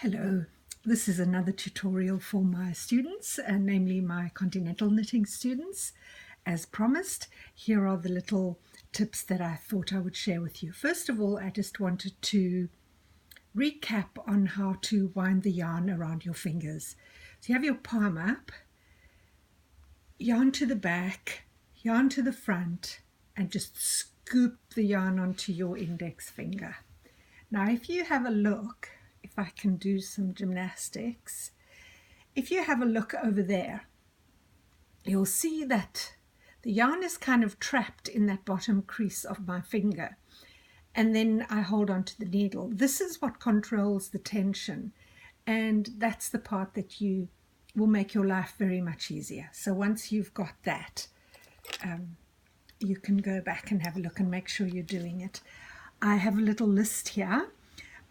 Hello, this is another tutorial for my students, namely my Continental Knitting students. As promised, here are the little tips that I thought I would share with you. First of all, I just wanted to recap on how to wind the yarn around your fingers. So you have your palm up, yarn to the back, yarn to the front, and just scoop the yarn onto your index finger. Now, if you have a look, if I can do some gymnastics, if you have a look over there, you'll see that the yarn is kind of trapped in that bottom crease of my finger, and then I hold on to the needle. This is what controls the tension, and that's the part that will make your life very much easier. So once you've got that, you can go back and have a look and make sure you're doing it. I have a little list here.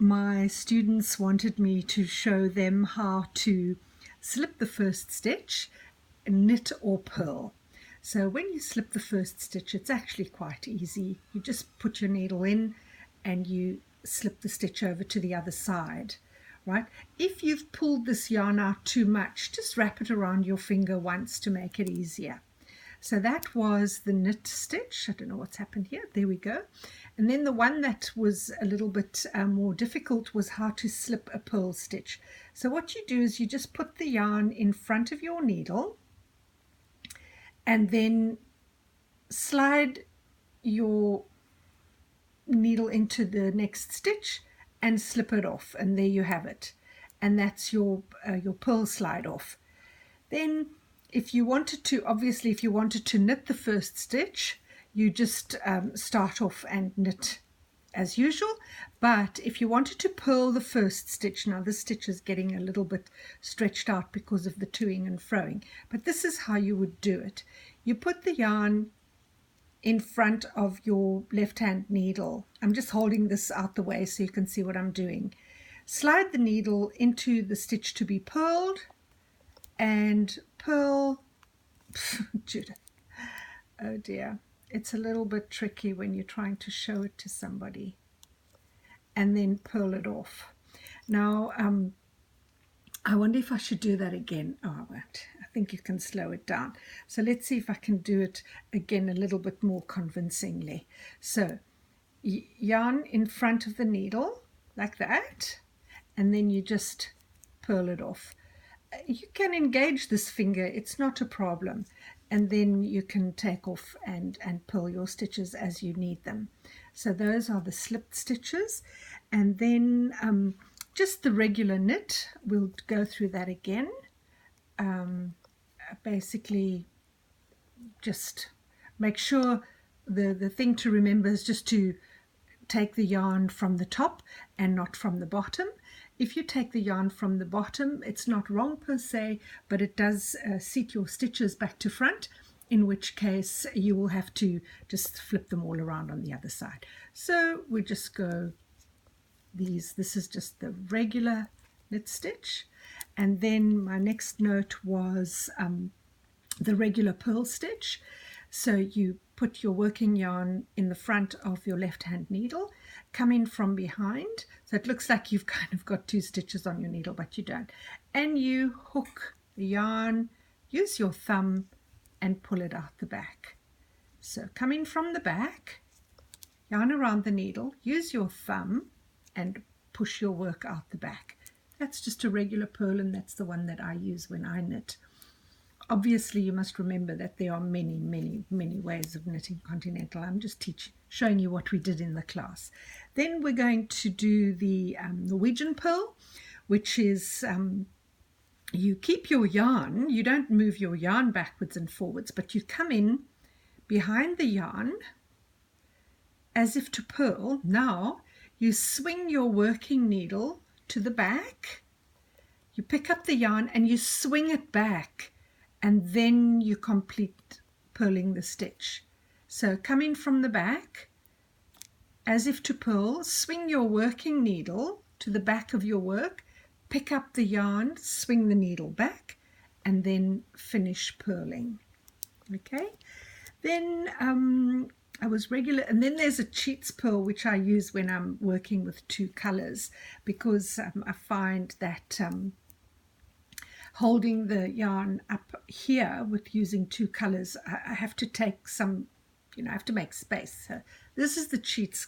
My students wanted me to show them how to slip the first stitch, knit or purl. So when you slip the first stitch, it's actually quite easy. You just put your needle in and you slip the stitch over to the other side, right? If you've pulled this yarn out too much, just wrap it around your finger once to make it easier. So that was the knit stitch. I don't know what's happened here. There we go. And then the one that was a little bit more difficult was how to slip a purl stitch. So what you do is you just put the yarn in front of your needle and then slide your needle into the next stitch and slip it off. And there you have it. And that's your purl slide off. Then if you wanted to, obviously, if you wanted to knit the first stitch, you just start off and knit as usual. But if you wanted to purl the first stitch, now this stitch is getting a little bit stretched out because of the toing and froing, but this is how you would do it. You put the yarn in front of your left hand needle. I'm just holding this out the way so you can see what I'm doing. Slide the needle into the stitch to be purled and purl. Judith, oh dear, it's a little bit tricky when you're trying to show it to somebody, and then purl it off. Now I wonder if I should do that again. Oh, I won't. I think you can slow it down. So let's see if I can do it again a little bit more convincingly. So yarn in front of the needle like that, and then you just purl it off. You can engage this finger, it's not a problem, and then you can take off and purl your stitches as you need them. So those are the slipped stitches, and then just the regular knit. We'll go through that again. Basically just make sure the thing to remember is just to take the yarn from the top and not from the bottom. If you take the yarn from the bottom, it's not wrong per se, but it does seat your stitches back to front, in which case you will have to just flip them all around on the other side. So we just go these. This is just the regular knit stitch. And then my next note was the regular purl stitch. So you put your working yarn in the front of your left hand needle, come in from behind, so it looks like you've kind of got two stitches on your needle, but you don't, and you hook the yarn, use your thumb and pull it out the back. So come in from the back, yarn around the needle, use your thumb and push your work out the back. That's just a regular purl, and that's the one that I use when I knit. Obviously, you must remember that there are many, many, many ways of knitting Continental. I'm just showing you what we did in the class. Then we're going to do the Norwegian purl, which is you keep your yarn. You don't move your yarn backwards and forwards, but you come in behind the yarn as if to purl. Now you swing your working needle to the back. You pick up the yarn and you swing it back, and then you complete purling the stitch. So come in from the back, as if to purl, swing your working needle to the back of your work, pick up the yarn, swing the needle back, and then finish purling. Okay? Then I was regular, and then there's a cheats purl which I use when I'm working with two colors, because I find that holding the yarn up here with using two colors, I have to take some, I have to make space. So this is the cheats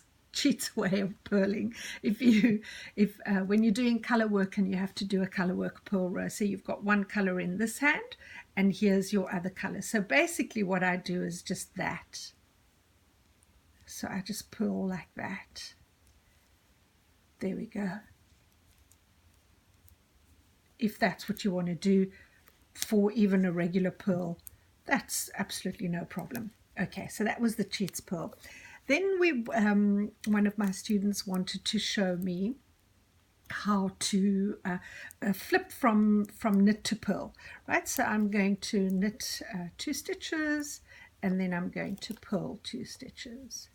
way of purling. If when you're doing color work and you have to do a color work purl row, so you've got one color in this hand and here's your other color. So basically what I do is just that. So I just purl like that. There we go. If that's what you want to do for even a regular purl, that's absolutely no problem. Okay, so that was the cheats purl. Then one of my students wanted to show me how to flip from knit to purl, right? So I'm going to knit 2 stitches and then I'm going to purl 2 stitches.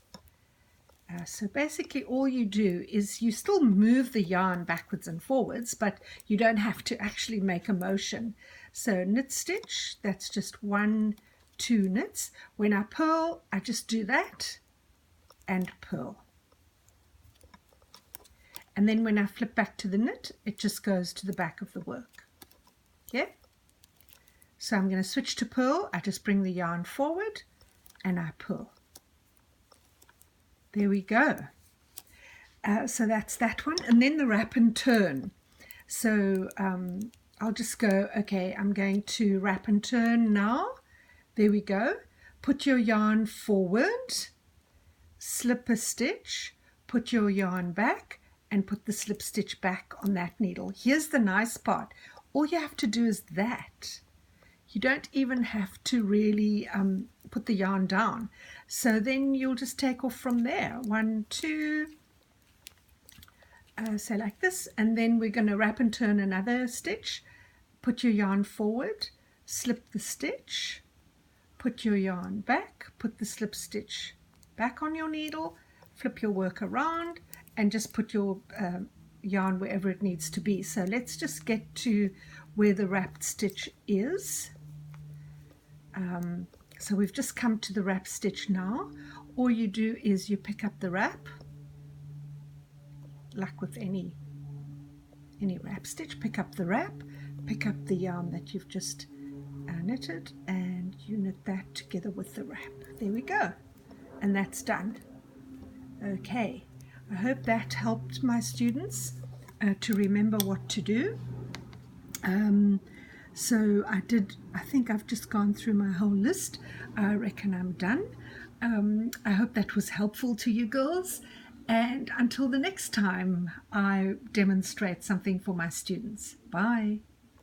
So basically all you do is you still move the yarn backwards and forwards, but you don't have to actually make a motion. So knit stitch, that's just 1, 2 knits. When I purl, I just do that and purl. And then when I flip back to the knit, it just goes to the back of the work. Yeah? So I'm going to switch to purl. I just bring the yarn forward and I purl. There we go. So that's that one. And then the wrap and turn. So I'll just go, okay, I'm going to wrap and turn now. There we go. Put your yarn forward, slip a stitch, put your yarn back, and put the slip stitch back on that needle. Here's the nice part. All you have to do is that. You don't even have to really put the yarn down. So then you'll just take off from there. 1, 2, so like this. And then we're going to wrap and turn another stitch. Put your yarn forward, slip the stitch, put your yarn back, put the slip stitch back on your needle, flip your work around, and just put your yarn wherever it needs to be. So let's just get to where the wrapped stitch is. So we've just come to the wrap stitch now. All you do is you pick up the wrap, like with any wrap stitch, pick up the wrap, pick up the yarn that you've just knitted, and you knit that together with the wrap. There we go, and that's done. Okay, I hope that helped my students to remember what to do. So I think I've just gone through my whole list. I reckon I'm done. I hope that was helpful to you girls. And until the next time I demonstrate something for my students. Bye.